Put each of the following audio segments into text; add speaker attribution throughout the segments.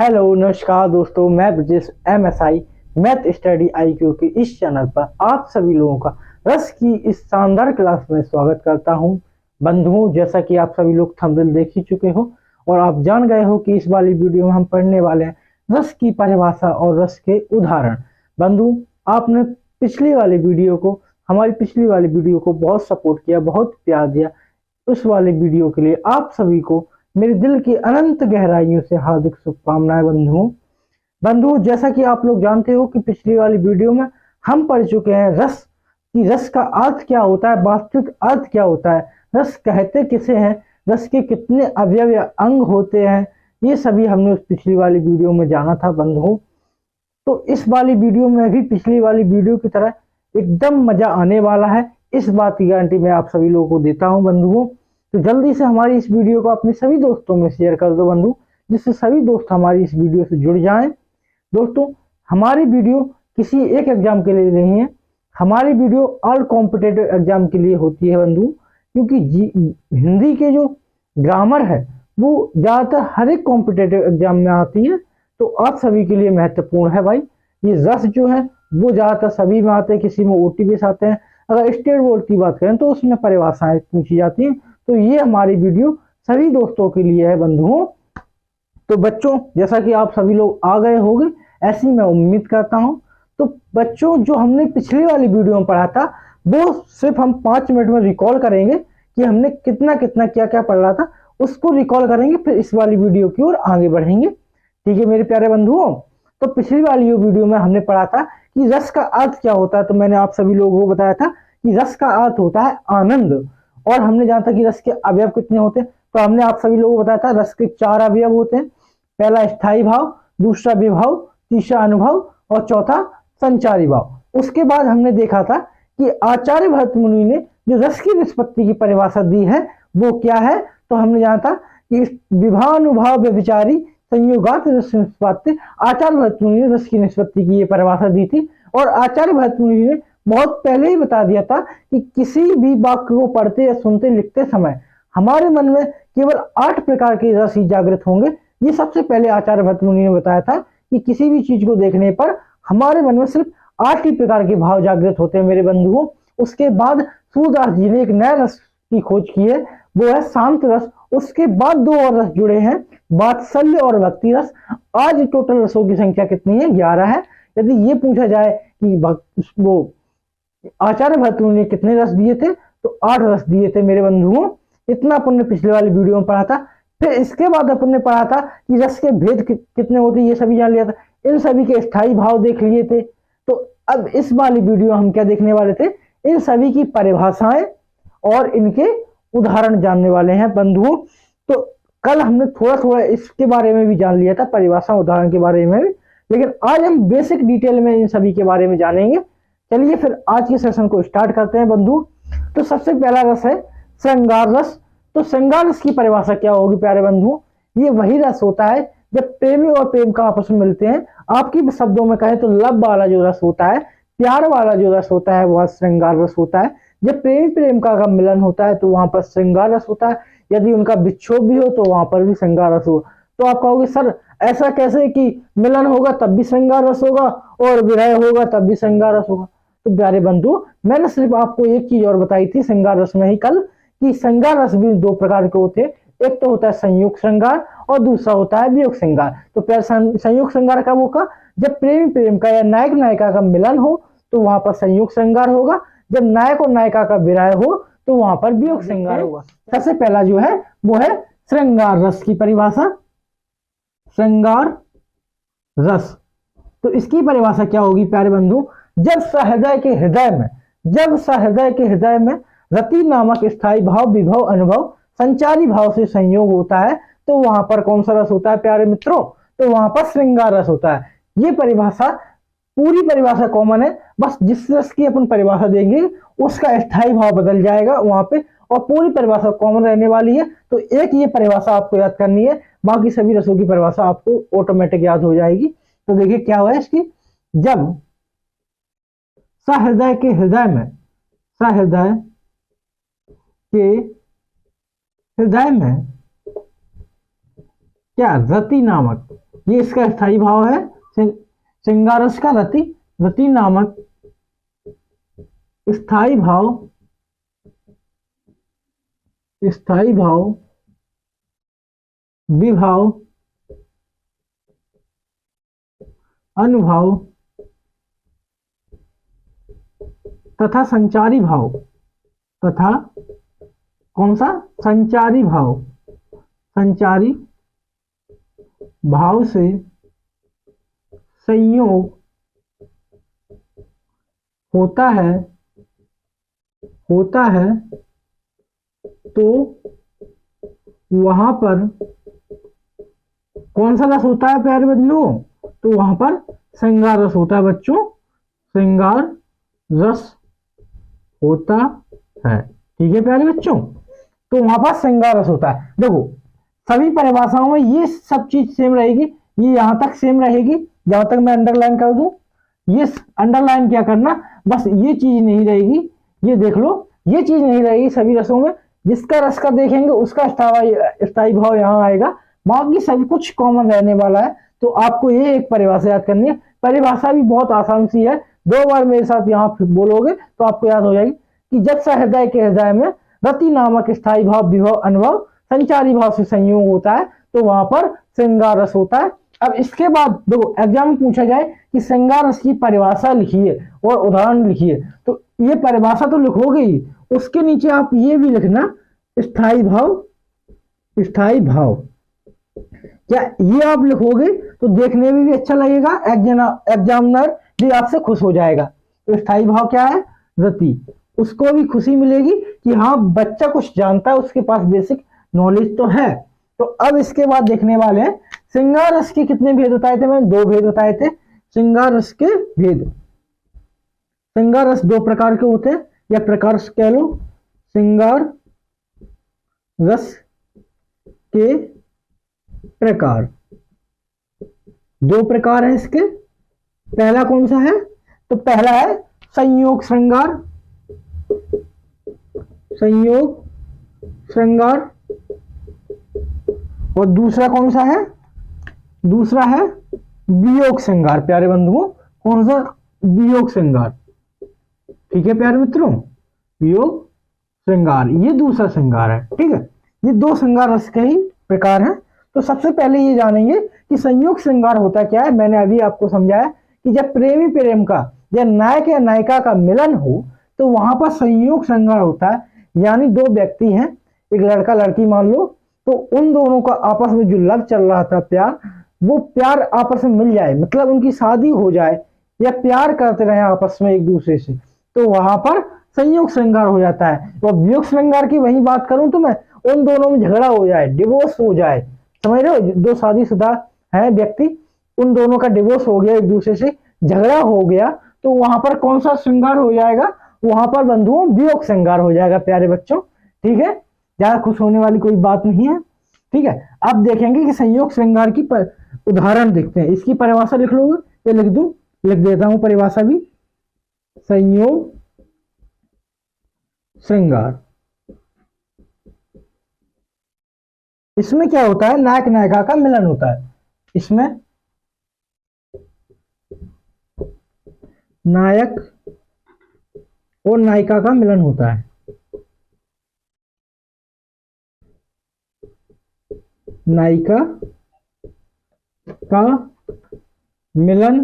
Speaker 1: Hello नमस्कार दोस्तों, मैं Brajesh MSI math study IQ के इस चैनल पर आप सभी लोगों का रस की इस शानदार क्लास में स्वागत करता हूं। बंधुओं, जैसा कि आप सभी लोग थंबनेल देख ही चुके हो और आप जान गए हो कि इस वाली वीडियो में हम पढ़ने वाले हैं रस की परिभाषा और रस के उदाहरण। बंधु, आपने हमारी पिछली वाली वीडियो को बहुत सपोर्ट किया, बहुत प्यार दिया। उस वाले वीडियो के लिए आप सभी को मेरे दिल की अनंत गहराइयों से हार्दिक शुभकामनाएं। बंधुओं, जैसा कि आप लोग जानते हो कि पिछली वाली वीडियो में हम पढ़ चुके हैं रस का अर्थ क्या होता है, वास्तविक अर्थ क्या होता है, रस कहते किसे हैं, रस के कितने अवयव या अंग होते हैं, ये सभी हमने उस पिछली वाली वीडियो में जाना था। बंधुओं, तो इस वाली वीडियो में भी पिछली वाली वीडियो की तरह एकदम मजा आने वाला है, इस बात की गारंटी मैं आप सभी लोगों को देता हूं। बंधुओं, तो जल्दी से हमारी इस वीडियो को अपने सभी दोस्तों में शेयर कर दो बंधु, जिससे सभी दोस्त हमारी इस वीडियो से जुड़ जाएं। दोस्तों, हमारी वीडियो किसी एक एग्जाम के लिए नहीं है, हमारी वीडियो ऑल कॉम्पिटेटिव एग्जाम के लिए होती है बंधु, क्योंकि हिंदी के जो ग्रामर है वो ज़्यादातर हर एक कॉम्पिटेटिव एग्जाम में आती है, तो आप सभी के लिए महत्वपूर्ण है भाई। ये रस जो है वो ज़्यादातर सभी में आते हैं, किसी में OTPS आते हैं। अगर स्टेट बोर्ड की बात करें तो उसमें परिभाषाएं पूछी जाती हैं, तो ये हमारी वीडियो सभी दोस्तों के लिए है बंधुओं। तो बच्चों, जैसा कि आप सभी लोग आ गए होंगे ऐसी मैं उम्मीद करता हूं। तो बच्चों, जो हमने पिछली वाली वीडियो में पढ़ा था वो सिर्फ हम 5 मिनट में रिकॉल करेंगे कि हमने कितना कितना क्या क्या पढ़ रहा था, उसको रिकॉल करेंगे, फिर इस वाली वीडियो की ओर आगे बढ़ेंगे। ठीक है मेरे प्यारे बंधुओं। तो पिछली वाली वीडियो में हमने पढ़ा था कि रस का अर्थ क्या होता है, तो मैंने आप सभी लोगों को बताया था कि रस का अर्थ होता है आनंद, और हमने जाना था कि रस के अवयव कितने होते हैं, तो हमने आप सभी लोगों को बताया था रस के 4 अवयव होते हैं। पहला स्थायी भाव, दूसरा विभाव, तीसरा अनुभव और चौथा संचारी भाव। उसके बाद हमने देखा था कि आचार्य भरत मुनि ने जो रस की निष्पत्ति की परिभाषा दी है वो क्या है, तो हमने जाना था कि विभानुभाव व्यभिचारी संयोगात रस निष्पत्ति, आचार्य भरत मुनि ने रस की निष्पत्ति की ये परिभाषा दी थी। और आचार्य भरत मुनि ने बहुत पहले ही बता दिया था कि किसी भी वाक्य को पढ़ते या सुनते लिखते समय हमारे मन में केवल 8 प्रकार के रस ही जागृत होंगे। ये सबसे पहले आचार्य भरत मुनि ने बताया था कि किसी भी चीज को देखने पर हमारे मन में सिर्फ 8 ही प्रकार के भाव जागृत होते हैं मेरे बंधुओं। उसके बाद सूरदास जी ने एक नया रस की खोज की है, वो है शांत रस। उसके बाद 2 और रस जुड़े हैं, वात्सल्य और भक्ति रस। आज टोटल रसों की संख्या कितनी है? 11 है। यदि ये पूछा जाए कि वो आचार्य भरत मुनि ने कितने रस दिए थे, तो 8 रस दिए थे मेरे बंधुओं। इतना अपन ने पिछले वाली वीडियो में पढ़ा था। फिर इसके बाद अपन ने पढ़ा था कि रस के भेद कितने होते, ये सभी जान लिया था, इन सभी के स्थायी भाव देख लिए थे। तो अब इस वाली वीडियो हम क्या देखने वाले थे, इन सभी की परिभाषाएं और इनके उदाहरण जानने वाले हैं बंधुओं। तो कल हमने थोड़ा थोड़ा इसके बारे में भी जान लिया था, परिभाषा उदाहरण के बारे में भी, लेकिन आज हम बेसिक डिटेल में इन सभी के बारे में जानेंगे। चलिए फिर आज के सेशन को स्टार्ट करते हैं बंधु। तो सबसे पहला रस है श्रृंगार रस। तो श्रृंगार रस की परिभाषा क्या होगी प्यारे बंधु? ये वही रस होता है जब प्रेमी और प्रेमिका आपस में मिलते हैं। आपकी शब्दों में कहें तो लव वाला जो रस होता है, प्यार वाला जो रस होता है, वह श्रृंगार रस होता है। जब प्रेमी प्रेमिका का मिलन होता है तो वहां पर श्रृंगार रस होता है। यदि उनका विक्षोभ भी हो तो वहां पर भी श्रृंगार रस होगा। तो आप कहोगे सर ऐसा कैसे कि मिलन होगा तब भी श्रृंगार रस होगा और विरह होगा तब भी श्रृंगार रस होगा? तो प्यारे बंधु, मैंने सिर्फ आपको एक चीज और बताई थी श्रृंगार रस में ही कल, कि श्रृंगार रस भी 2 प्रकार के होते हैं। एक तो होता है संयुक्त श्रृंगार और दूसरा होता है वियोग श्रृंगार। तो प्यार संयुक्त श्रृंगार कब होगा? जब प्रेमी प्रेमिका या नायक नायिका का मिलन हो तो वहां पर संयुक्त श्रृंगार होगा। जब नायक और नायिका का विरह हो तो वहां पर वियोग श्रृंगार होगा। सबसे पहला जो है वो है श्रृंगार रस की परिभाषा, श्रृंगार रस। तो इसकी परिभाषा क्या होगी प्यारे बंधु? जब सहृदय के हृदय में रति नामक स्थायी भाव, विभव, अनुभव, संचारी भाव से संयोग होता है तो वहां पर कौन सा रस होता है प्यारे मित्रों? तो वहां पर श्रृंगार रस होता है। ये परिभाषा, पूरी परिभाषा कॉमन है, बस जिस रस की अपन परिभाषा देंगे उसका स्थायी भाव बदल जाएगा वहां पे, और पूरी परिभाषा कॉमन रहने वाली है। तो एक ये परिभाषा आपको याद करनी है, बाकी सभी रसों की परिभाषा आपको ऑटोमेटिक याद हो जाएगी। तो देखिए क्या हुआ इसकी, जब सहृदय के हृदय क्या रति ये इसका स्थाई भाव है। श्रृंगारस का रति, रति नामक स्थाई भाव, स्थाई भाव, विभाव, अनुभाव तथा संचारी भाव, तथा कौन सा, संचारी भाव, संचारी भाव से संयोग होता है, होता है तो वहां पर कौन सा रस होता है प्यारे बच्चों, तो वहां पर श्रृंगार रस होता है बच्चों, श्रृंगार रस होता है। ठीक है प्यारे बच्चों, तो वहां पर श्रृंगार रस होता है। देखो सभी परिभाषाओं में ये सब चीज सेम रहेगी, ये यहां तक सेम रहेगी जहां तक मैं अंडरलाइन कर दूं। ये अंडरलाइन क्या करना, बस ये चीज नहीं रहेगी, ये देख लो, ये चीज नहीं रहेगी सभी रसों में। जिसका रस का देखेंगे उसका स्थायी भाव यहाँ आएगा, बाकी सब कुछ कॉमन रहने वाला है। तो आपको ये एक परिभाषा याद करनी है। परिभाषा भी बहुत आसान सी है, 2 बार मेरे साथ यहाँ बोलोगे तो आपको याद हो जाएगी कि जब से हृदय के हृदय में रति नामक स्थायी भाव, विभव, अनुभव, संचारी भाव से संयोग होता है तो वहां पर श्रृंगार रस होता है। अब इसके बाद देखो एग्जाम में पूछा जाए कि श्रृंगार रस की परिभाषा लिखिए और उदाहरण लिखिए, तो ये परिभाषा तो लिखोगे ही, उसके नीचे आप ये भी लिखना स्थायी भाव, स्थायी भाव। क्या ये आप लिखोगे तो देखने में भी अच्छा लगेगा, एग्जामिनर भी आपसे खुश हो जाएगा। तो स्थायी भाव क्या है, रति, उसको भी खुशी मिलेगी कि हाँ बच्चा कुछ जानता है, उसके पास बेसिक नॉलेज तो है। तो अब इसके बाद देखने वाले हैं श्रृंगार रस के कितने भेद बताए थे, मैंने 2 भेद बताए थे। श्रृंगार रस के भेद, श्रृंगार रस 2 प्रकार के होते हैं, या प्रकार कह लो। श्रृंगार रस के प्रकार 2 प्रकार है इसके। पहला कौन सा है, तो पहला है संयोग श्रृंगार, संयोग श्रृंगार। और दूसरा कौन सा है, दूसरा है वियोग श्रृंगार। प्यारे बंधुओं कौन सा, वियोग श्रृंगार। ठीक है प्यारे मित्रों, वियोग श्रृंगार ये दूसरा श्रृंगार है। ठीक है, ये 2 श्रृंगार रस के ही प्रकार हैं। तो सबसे पहले ये जानेंगे कि संयोग श्रृंगार होता क्या है। मैंने अभी आपको समझाया कि जब प्रेमी प्रेम का या नायक या नायिका का मिलन हो तो वहां पर संयोग श्रृंगार होता है। यानी 2 व्यक्ति हैं, एक लड़का लड़की मान लो, तो उन दोनों का आपस में जो लव चल रहा था, प्यार, वो प्यार आपस में मिल जाए, मतलब उनकी शादी हो जाए या प्यार करते रहे आपस में एक दूसरे से, तो वहां पर संयोग श्रृंगार हो जाता है। और वियोग श्रृंगार की वही बात करूं तो मैं, उन दोनों में झगड़ा हो जाए, डिवोर्स हो जाए, समझ रहे हो, 2 शादीशुदा है व्यक्ति, उन दोनों का डिवोर्स हो गया, एक दूसरे से झगड़ा हो गया, तो वहां पर कौन सा श्रृंगार हो जाएगा, वहां पर बंधुओं वियोग श्रृंगार हो जाएगा प्यारे बच्चों। ठीक है, ज्यादा खुश होने वाली कोई बात नहीं है। ठीक है, अब देखेंगे कि संयोग श्रृंगार की उदाहरण देखते हैं। इसकी परिभाषा लिख लोगे, ये लिख दूं, लिख देता हूं परिभाषा भी। संयोग श्रृंगार, इसमें क्या होता है, नायक नायिका का मिलन होता है। इसमें नायक और नायिका का मिलन होता है। नायिका का मिलन,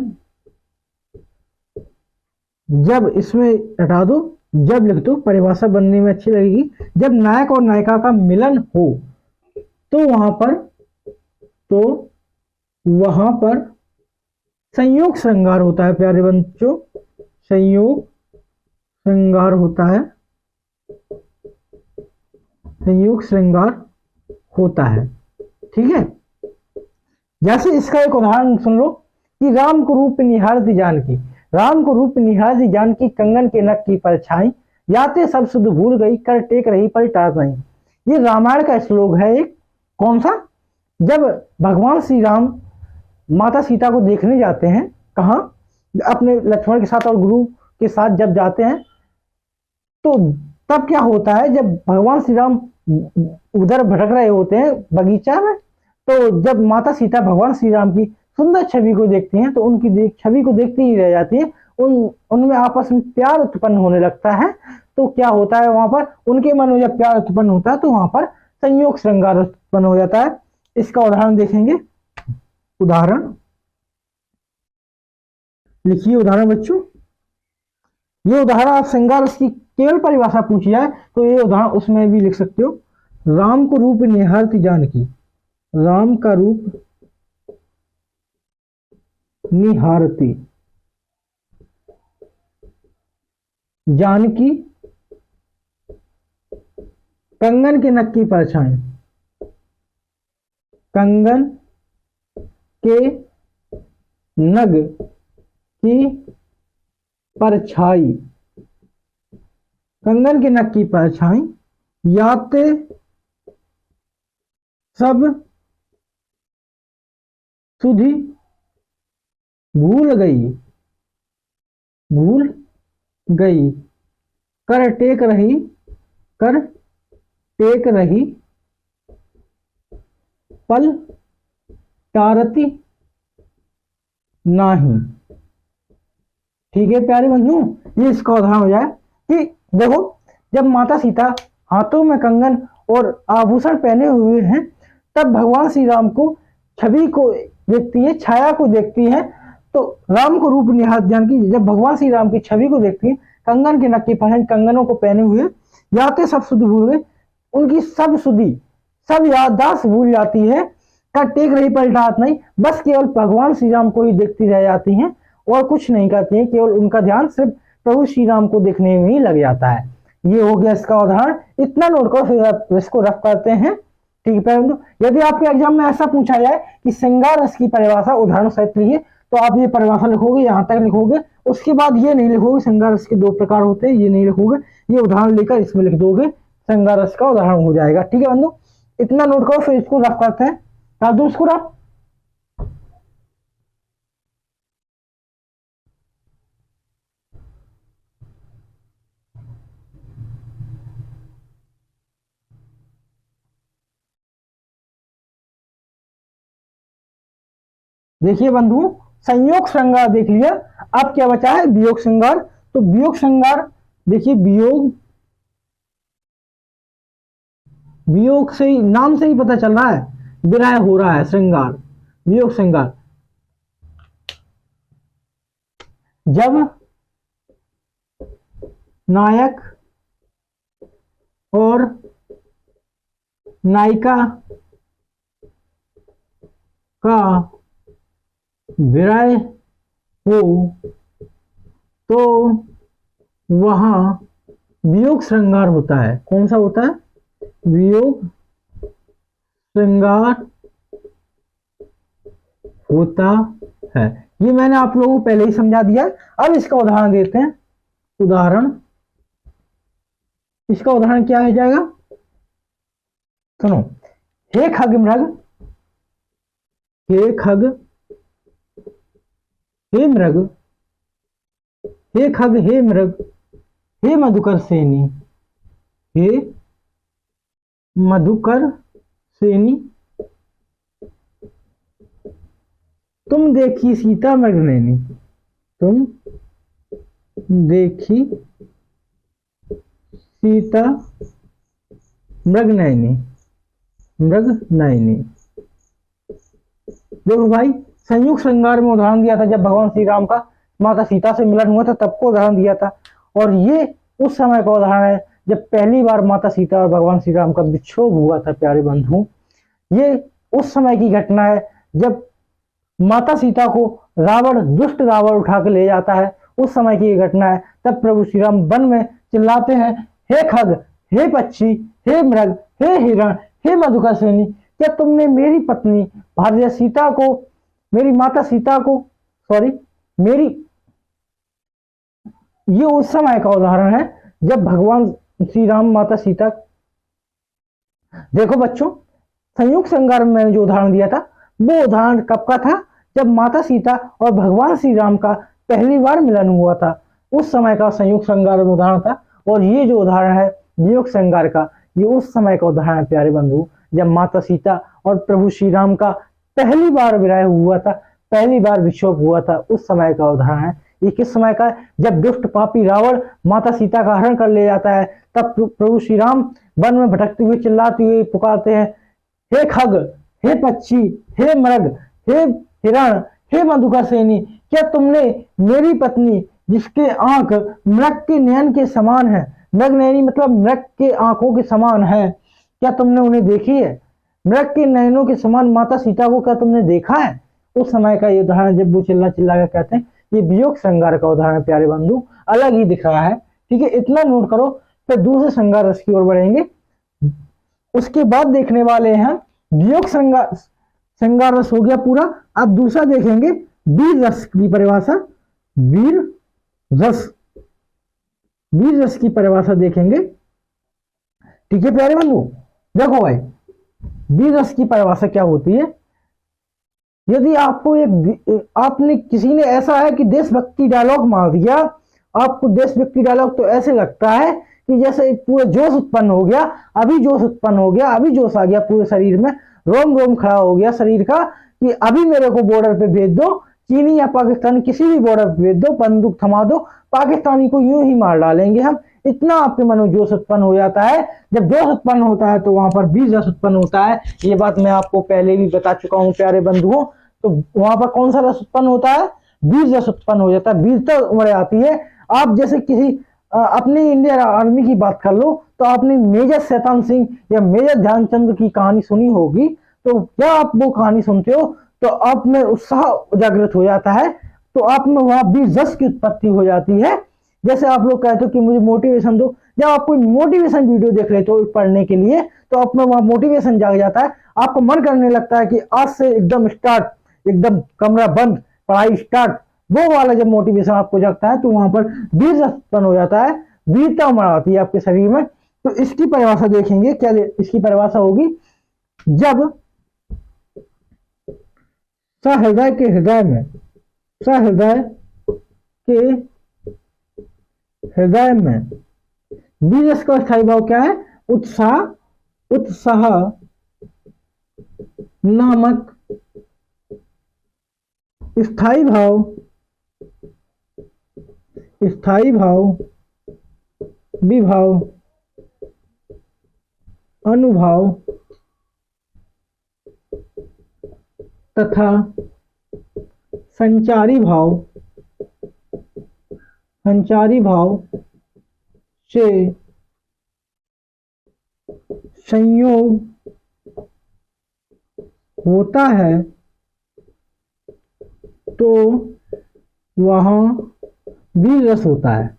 Speaker 1: जब, इसमें हटा दो, जब लिख दो, परिभाषा बनने में अच्छी लगेगी। जब नायक और नायिका का मिलन हो तो वहां पर संयोग श्रृंगार होता है प्यारे बच्चों, संयोग श्रृंगार होता है, संयोग श्रृंगार होता है। ठीक है, जैसे इसका एक उदाहरण सुन लो कि राम को रूप निहारती जानकी, राम को रूप निहारती जानकी, कंगन के नख की परछाई, याते सब सुध भूल गई, कर टेक रही पर टास नहीं। ये रामायण का श्लोक है एक। कौन सा, जब भगवान श्री राम माता सीता को देखने जाते हैं, कहाँ, अपने लक्ष्मण के साथ और गुरु के साथ जब जाते हैं, तो तब क्या होता है, जब भगवान श्री राम उधर भटक रहे होते हैं बगीचा में, तो जब माता सीता भगवान श्री राम की सुंदर छवि को देखती हैं तो उनकी छवि को देखती ही रह जाती है, उनमें आपस में प्यार उत्पन्न होने लगता है। तो क्या होता है वहां पर, उनके मन में जब प्यार उत्पन्न होता है तो वहां पर संयोग श्रृंगार उत्पन्न हो जाता है। इसका उदाहरण देखेंगे। उदाहरण लिखिए, उदाहरण बच्चों, ये उदाहरण आप श्रृंगार रस की केवल परिभाषा पूछी जाए तो ये उदाहरण उसमें भी लिख सकते हो। राम को रूप निहारती जानकी, राम का रूप निहारती जानकी, कंगन के नक की परछाई, कंगन के नग की परछाई, कंगन के नक की परछाई, याते सब सुधि भूल गई, भूल गई, कर टेक रही, कर टेक रही, पल टारती नाही। ठीक है प्यारे बंधु, ये इसका उदाहरण हो जाए कि देखो जब माता सीता हाथों में कंगन और आभूषण पहने हुए हैं तब भगवान श्री राम को छवि को देखती है, छाया को देखती है। तो राम को रूप निहारती जानकी जब भगवान श्री राम की छवि को देखती है, कंगन के नक की परछाई, कंगनों को पहने हुए, याते सब सुधि भूल गए, उनकी सब सुधि, सब याददाश्त भूल जाती है, कर टेक रही पलटात नहीं, बस केवल भगवान श्री राम को ही देखती रह जाती हैं और कुछ नहीं करती हैं, केवल उनका ध्यान सिर्फ प्रभु श्री राम को देखने में ही लग जाता है। ये हो गया इसका उदाहरण, इतना नोट करो फिर इसको रफ करते हैं। ठीक है बंधु, यदि आपके एग्जाम में ऐसा पूछा जाए कि श्रृंगार रस की परिभाषा उदाहरण सहित लिखिए तो आप ये परिभाषा लिखोगे, यहाँ तक लिखोगे, उसके बाद ये नहीं लिखोगे श्रृंगार रस के 2 प्रकार होते हैं, ये नहीं लिखोगे, ये उदाहरण लेकर इसमें लिख दोगे, श्रृंगार रस का उदाहरण हो जाएगा। ठीक है बंधु, इतना नोट करो फिर इसको रफ करते हैं। कर दूं इसको रफ? देखिए बंधु, संयोग श्रृंगार देख लिया, अब क्या बचा है वियोग श्रृंगार। तो वियोग श्रृंगार देखिए, वियोग, वियोग से ही नाम से ही पता चल रहा है विरह हो रहा है, श्रृंगार, वियोग श्रृंगार। जब नायक और नायिका का विरह हो तो वहां वियोग श्रृंगार होता है। कौन सा होता है? वियोग श्रृंगार होता है। ये मैंने आप लोगों को पहले ही समझा दिया। अब इसका उदाहरण देते हैं। उदाहरण, इसका उदाहरण क्या हो जाएगा? सुनो, हे खग मृग, हे खग, हे मृग, हे खग, हे मृग, हे मधुकर सेनी, हे मधुकर सेनी, तुम देखी सीता मृगनयनी, तुम देखी सीता मृगनयनी, मृगनयनी। देखो भाई, संयुक्त श्रृंगार में उदाहरण दिया था जब भगवान श्री राम का माता सीता से मिलन हुआ था, तब को उदाहरण दिया था। और ये उस समय का उदाहरण है जब पहली बार माता सीता और भगवान श्री राम का विच्छोभ हुआ था। प्यारे बंधु, ये उस समय की घटना है जब माता सीता को रावण, दुष्ट रावण उठा के ले जाता है। उस समय की घटना है। तब प्रभु श्री राम वन में चिल्लाते हैं, हे खग, हे पक्षी, हे मृग, हे हिरण, हे मधुकर सेनी, क्या तुमने मेरी पत्नी भारतीय सीता को, मेरी माता सीता को, सॉरी मेरी, ये उस समय का उदाहरण है जब भगवान श्री राम माता सीता। देखो बच्चों, संयुक्त श्रृंगार में मैंने जो उदाहरण दिया था वो उदाहरण कब का था? जब माता सीता और भगवान श्री राम का पहली बार मिलन हुआ था, उस समय का संयुक्त श्रृंगार में उदाहरण था। और ये जो उदाहरण है वियोग श्रृंगार का, ये उस समय का उदाहरण है प्यारे बंधु, जब माता सीता और प्रभु श्री राम का पहली बार विवाह हुआ था, पहली बार विक्षोभ हुआ था, उस समय का उदाहरण है। ये किस समय का है? जब दुष्ट पापी रावण माता सीता का हरण कर ले जाता है, तब प्रभु श्री राम वन में भटकते हुए चिल्लाते हुए पुकारते हैं, हे खग, हे पक्षी, हे मृग, हे हिरण, हे मधुकर सेनी, क्या तुमने मेरी पत्नी जिसके आंख मृग के नयन के समान है, मृग नयनी मतलब मृग के आंखों के समान है, क्या तुमने उन्हें देखी है? मृग के नयनों के समान माता सीता को क्या तुमने देखा है? उस समय का ये उदाहरण, जब वो चिल्ला चिल्ला कर कहते हैं, ये वियोग श्रृंगार का उदाहरण प्यारे बंधु, अलग ही दिख रहा है। ठीक है, इतना नोट करो। फिर दूसरे श्रृंगार रस की ओर बढ़ेंगे। उसके बाद देखने वाले हैं वियोग श्रृंगार रस हो गया पूरा। अब दूसरा देखेंगे वीर रस की परिभाषा। वीर रस की परिभाषा देखेंगे। ठीक है प्यारे बंधु, देखो भाई वीर रस की परिभाषा क्या होती है। यदि आपको आपने किसी ने ऐसा है कि देशभक्ति डायलॉग मार दिया, आपको देशभक्ति डायलॉग तो ऐसे लगता है कि जैसे पूरा जोश उत्पन्न हो गया, अभी जोश उत्पन्न हो गया, अभी जोश आ गया पूरे शरीर में, रोम रोम खड़ा हो गया शरीर का कि अभी मेरे को बॉर्डर पे भेज दो, चीनी या पाकिस्तानी किसी भी बॉर्डर पे भेज दो, बंदूक थमा दो, पाकिस्तानी को यूं ही मार डालेंगे हम। इतना आपके मन में जोश उत्पन्न हो जाता है। जब जोश उत्पन्न होता है तो वहां पर वीर रस उत्पन्न होता है। ये बात मैं आपको पहले भी बता चुका हूं प्यारे बंधुओं। तो वहां पर कौन सा रस उत्पन्न होता है? वीर रस उत्पन्न हो जाता है, वीरता उमड़ आती है। आप जैसे किसी अपनी इंडियन आर्मी की बात कर लो, तो आपने मेजर शैतान सिंह या मेजर ध्यानचंद की कहानी सुनी होगी। तो क्या आप वो कहानी सुनते हो तो आप में उत्साह जागृत हो जाता है, तो आप में वहां वीर रस की उत्पत्ति हो जाती है। जैसे आप लोग कहते हो कि मुझे मोटिवेशन दो, जब आप कोई मोटिवेशन वीडियो देख लेते हो पढ़ने के लिए, तो आप में वहां मोटिवेशन जाग जाता है, आपको मन करने लगता है कि आज से एकदम स्टार्ट, एकदम कमरा बंद, पढ़ाई स्टार्ट। वो वाला जब मोटिवेशन आपको जगता है तो वहां पर वीर रस उत्पन्न हो जाता है, वीरता उमड़ आती है आपके शरीर में। तो इसकी परिभाषा देखेंगे, क्या इसकी परिभाषा होगी? जब सहृदय के हृदय में, सहृदय के हृदय में वीर रस का स्थायी भाव क्या है? उत्साह, उत्साह नामक स्थायी भाव, स्थायी भाव, विभाव, अनुभाव तथा संचारी भाव, संचारी भाव से संयोग होता है तो वहां वीर रस होता है,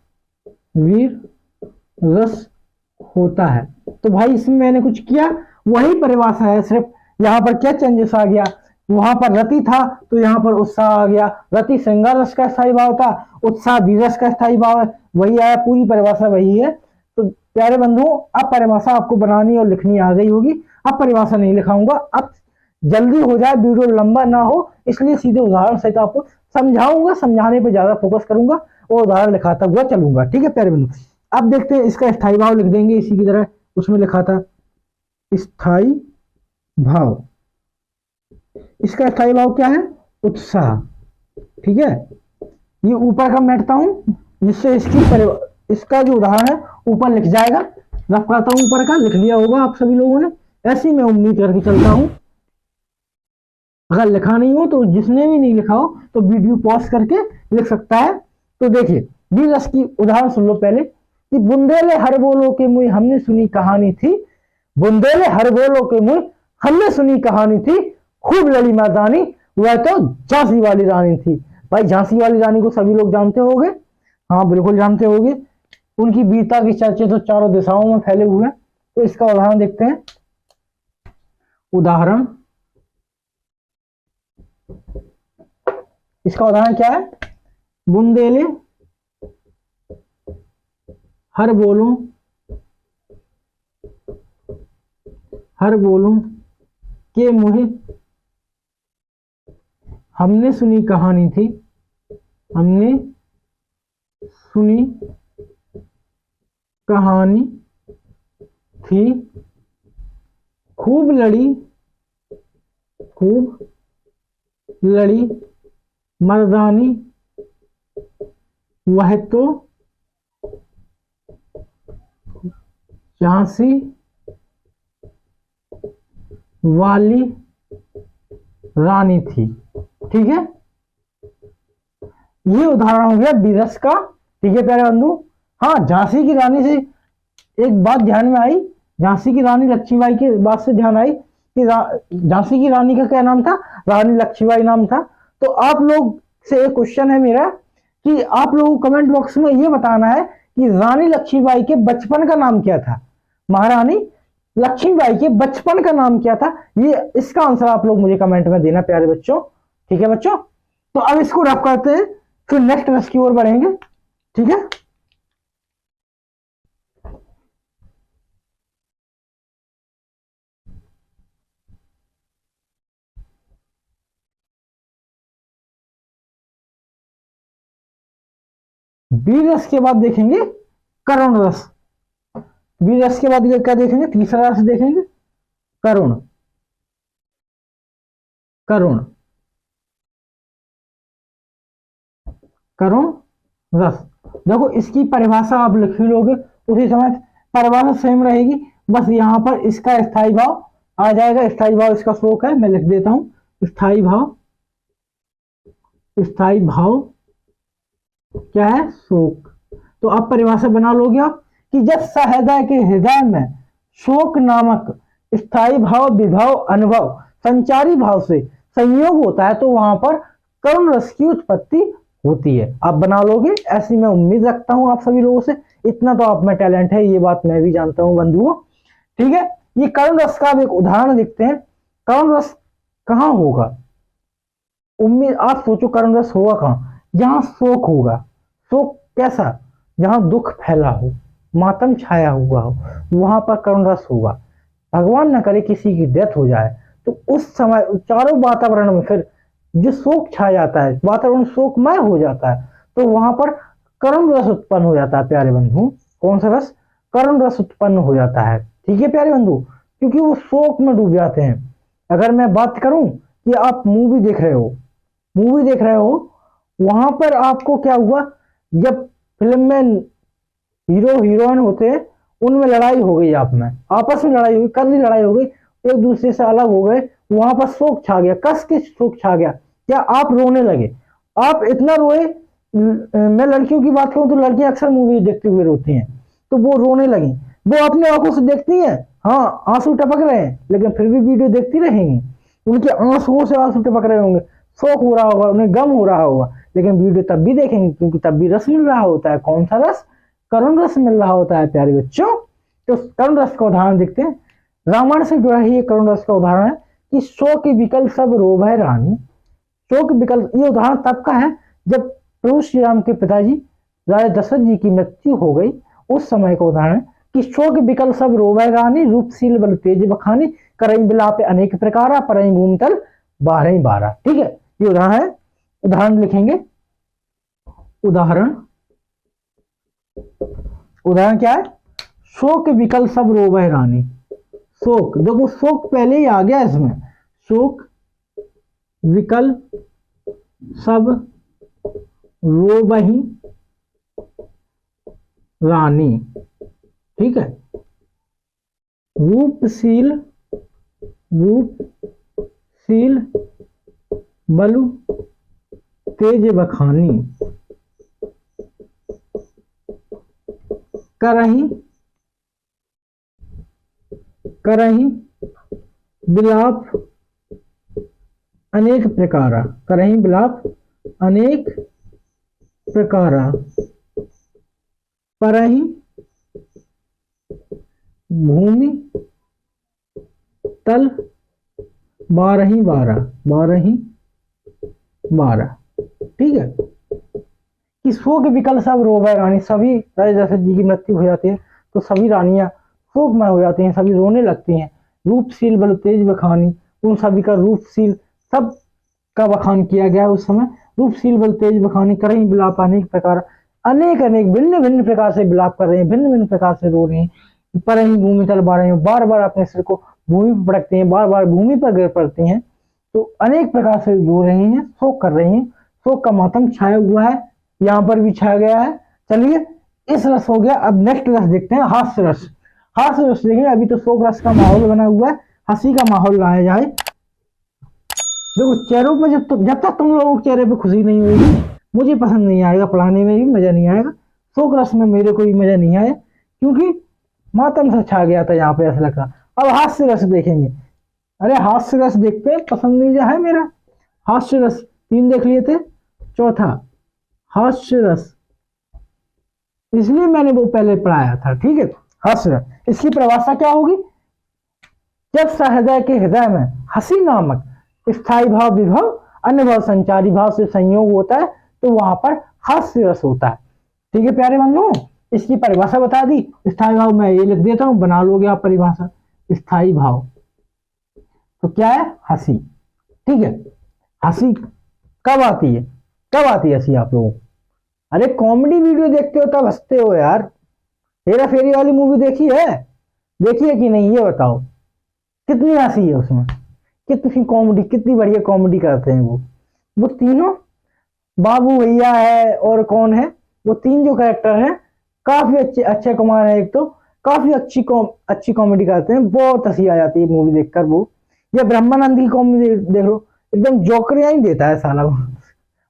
Speaker 1: वीर रस होता है। तो भाई इसमें मैंने कुछ किया, वही परिभाषा है, सिर्फ यहाँ पर क्या चेंजेस आ गया, वहां पर रति था तो यहाँ पर उत्साह आ गया। रति श्रृंगार रस का स्थायी भाव था, उत्साह वीर रस का स्थायी भाव है, वही आया, पूरी परिभाषा वही है। तो प्यारे बंधुओं, अब परिभाषा आपको बनानी और लिखनी आ गई होगी। अब परिभाषा नहीं लिखाऊंगा, अब जल्दी हो जाए, वीडियो लंबा ना हो, इसलिए सीधे उदाहरण सहित आपको समझाऊंगा, समझाने पे ज्यादा फोकस करूंगा और उदाहरण लिखाता हुआ चलूंगा। ठीक है प्यारे बंधु, अब देखते हैं इसका स्थायी भाव लिख देंगे इसी की तरह, उसमें लिखा था स्थायी भाव। इसका स्थायी भाव क्या है? उत्साह। ठीक है, ये ऊपर का मैं हटता हूं जिससे इसका जो उदाहरण है ऊपर लिख जाएगा। रफ करता हूं, ऊपर का लिख लिया होगा आप सभी लोगों ने, ऐसी मैं उम्मीद करके चलता हूं। अगर लिखा नहीं हो तो जिसने भी नहीं लिखा हो तो वीडियो पॉज करके लिख सकता है। तो देखिए वीर रस की उदाहरण सुन लो पहले कि बुंदेले हर बोलो के मुँह हमने सुनी कहानी थी, बुंदेले हर बोलो के मुँह हमने सुनी कहानी थी, खूब लड़ी मर्दानी वह तो झांसी वाली रानी थी। भाई झांसी वाली रानी को सभी लोग जानते होंगे, हाँ बिल्कुल जानते होंगे। उनकी वीरता की चर्चे तो चारों दिशाओं में फैले हुए हैं। तो इसका उदाहरण देखते हैं। उदाहरण, इसका उदाहरण क्या है? बुंदेले हर बोलूं के मुँह हमने सुनी कहानी थी, हमने सुनी कहानी थी, खूब लड़ी खूब लड़ी मर्दानी वह तो झांसी वाली रानी थी। ठीक है, ये उदाहरण हो गया बीरस का। ठीक है प्यारे बंधु। हाँ, झांसी की रानी से एक बात ध्यान में आई, झांसी की रानी लक्ष्मीबाई की बात से ध्यान आई कि झांसी की रानी का क्या नाम था? रानी लक्ष्मीबाई नाम था। तो आप लोग से एक क्वेश्चन है मेरा कि आप लोगों को कमेंट बॉक्स में ये बताना है कि रानी लक्ष्मीबाई के बचपन का नाम क्या था? महारानी लक्ष्मीबाई के बचपन का नाम क्या था? ये इसका आंसर आप लोग मुझे कमेंट में देना प्यारे बच्चों। ठीक है बच्चों, तो अब इसको रफ करते हैं, फिर नेक्स्ट रस की ओर बढ़ेंगे। ठीक है, बी रस के बाद देखेंगे करुण रस। बी रस के बाद क्या देखेंगे? तीसरा रस देखेंगे करुण। करुण करुण रस। देखो इसकी परिभाषा आप लिख लोगे उसी समय, परिभाषा सेम रहेगी, बस यहां पर इसका स्थायी भाव आ जाएगा। स्थायी भाव इसका शोक है, मैं लिख देता हूं स्थायी भाव। स्थायी भाव क्या है? शोक। तो आप परिभाषा बना लोगे आप कि जब सहृदय के हृदय में शोक नामक स्थायी भाव विभव अनुभव संचारी भाव से संयोग होता है तो वहां पर करुण रस की उत्पत्ति होती है। आप बना लोगे, ऐसी मैं उम्मीद रखता हूं आप सभी लोगों से। इतना तो आप में टैलेंट है, ये बात मैं भी जानता हूं बंधुओं। ठीक है, ये करुण रस का एक उदाहरण देखते हैं। करुण रस कहां होगा? उम्मीद आप सोचो करुण रस होगा कहां? जहां शोक होगा। शोक कैसा? जहां दुख फैला हो, मातम छाया हुआ हो, वहां पर करुण रस होगा। भगवान न करे किसी की डेथ हो जाए तो उस समय चारों वातावरण में फिर जो शोक छा जाता है, वातावरण शोकमय हो जाता है, तो वहां पर करुण रस उत्पन्न हो जाता है प्यारे बंधु। कौन सा रस? करुण रस उत्पन्न हो जाता है। ठीक है प्यारे बंधु, क्योंकि वो शोक में डूब जाते हैं। अगर मैं बात करूं कि आप मूवी देख रहे हो, वहां पर आपको क्या हुआ? जब फिल्म में हीरो हीरोइन होते हैं, उनमें लड़ाई हो गई, आप में आपस में लड़ाई हो गई, कड़ी लड़ाई हो गई, एक दूसरे से अलग हो गए, वहां पर शोक छा गया, कस के शोक छा गया। क्या आप रोने लगे? आप इतना रोए, मैं लड़कियों की बात करूं तो लड़कियां अक्सर मूवी देखते हुए रोती हैं, तो वो रोने लगी। वो अपने आंखों से देखती हैं, हाँ आंसू टपक रहे हैं, लेकिन फिर भी वीडियो देखती रहेंगी। उनके आंसुओं से आंसू टपक रहे होंगे, शोक हो रहा होगा, उन्हें गम हो रहा होगा, लेकिन वीडियो तब भी देखेंगे क्योंकि तब भी रस मिल रहा होता है। कौन सा रस? करुण रस मिल रहा होता है प्यारे बच्चों। तो करुण रस का उदाहरण देखते हैं। रामायण से जुड़ा ही एक करुण रस का उदाहरण है कि शोक विकल सब रोभय रानी। शोक विकल, ये उदाहरण तब का है जब प्रभु श्री राम के पिताजी राजा दशरथ जी की मृत्यु हो गई, उस समय का उदाहरण कि शोक विकल सब रोभय रानी, रूपशील बल तेज बखानी, करई बिलाप अनेक प्रकारा, परई भूमि तल बारह बारह। ठीक है, ये उदाहरण है। उदाहरण लिखेंगे। उदाहरण क्या है? शोक विकल सब रोभय रानी। शोक, देखो शोक पहले ही आ गया इसमें। शोक विकल सब रोबही रानी। ठीक है, रूपशील बलु तेज बखानी, करही बिलाप अनेक प्रकारा। करही बिलाप अनेक प्रकारा, परही भूमि तल बारही बारह। ठीक है, कि शोक विकल सब रोभय रानी, सभी राजा दशरथ जी की मृत्यु हो जाती है तो सभी रानियां शोकमय हो जाती हैं, सभी रोने लगती हैं। रूपशील बल तेज बखानी, उन सभी का रूपशील सब का बखान किया गया उस समय। रूपशील बल तेज बखानी, करही बिलाप अनेक प्रकार, अनेक भिन्न भिन्न प्रकार से बिलाप कर रहे हैं, भिन्न भिन्न प्रकार से रो रहे हैं। परही भूमि तल बारह, बार बार अपने सिर को भूमि पर पटकते हैं, बार बार भूमि पर गिर पड़ते हैं। तो अनेक प्रकार से रो रही हैं, शोक कर रही हैं, शोक का मातम छाया हुआ है, यहाँ पर भी छाया गया है। चलिए, इस रस हो गया। अब नेक्स्ट रस देखते हैं, हास्य रस। हास्य रस देखेंगे। अभी तो शोक रस का माहौल बना हुआ है, हंसी का माहौल लाया जाए। देखो, चेहरों पे जब तक तुम लोगों के चेहरे पे खुशी नहीं होगी, मुझे पसंद नहीं आएगा, पढ़ाने में भी मजा नहीं आएगा, शोक रस में मेरे को भी मजा नहीं आया, क्योंकि मातम सा छा गया था यहाँ पे, ऐसा लगा। अब हास्य रस देखेंगे। अरे हास्य रस देखते हैं, पसंदीदा है मेरा हास्य रस। 3 देख लिए थे, चौथा हास्य रस, इसलिए मैंने वो पहले पढ़ाया था। ठीक है, हास्य रस, इसकी परिभाषा क्या होगी? जब सहृदय के हृदय में हंसी नामक स्थायी भाव विभव अन्य भाव संचारी भाव से संयोग होता है, तो वहां पर हास्य रस होता है। ठीक है प्यारे बंधुओं, इसकी परिभाषा बता दी। स्थायी भाव मैं ये लिख देता हूं, बना लोगे आप परिभाषा। स्थायी भाव तो क्या है? हंसी। ठीक है, हंसी कब आती है? कब आती है हंसी आप लोगों को? अरे कॉमेडी वीडियो देखते हो तब हंसते हो यार। हेरा फेरी वाली मूवी देखी है? देखी है कि नहीं ये बताओ। कितनी हंसी है उसमें, कितनी कॉमेडी, कितनी बढ़िया कॉमेडी करते हैं वो तीनों। बाबू भैया है और कौन है, वो 3 जो कैरेक्टर हैं, काफी अच्छे। अक्षय कुमार है एक, तो काफी अच्छी कॉमेडी करते हैं। बहुत हंसी आ जाती है मूवी देखकर। वो ये ब्रह्मानंद की कॉमेडी देख लो, एकदम जोकरियां ही देता है साला वो।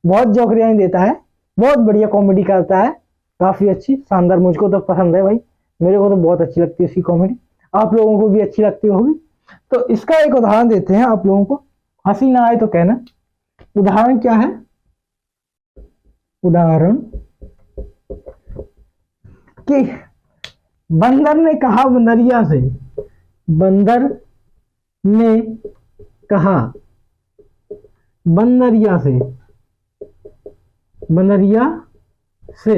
Speaker 1: बहुत जोकरियां ही देता है, बहुत बढ़िया कॉमेडी करता है, काफी अच्छी, शानदार। मुझको तो पसंद है भाई, मेरे को तो बहुत अच्छी लगती है उसकी कॉमेडी। आप लोगों को भी अच्छी लगती होगी। तो इसका एक उदाहरण देते हैं आप लोगों को, हंसी ना आए तो कहना। उदाहरण क्या है? उदाहरण कि बंदर ने कहा बंदरिया से, बंदर ने कहा बंदरिया से, बंदरिया से,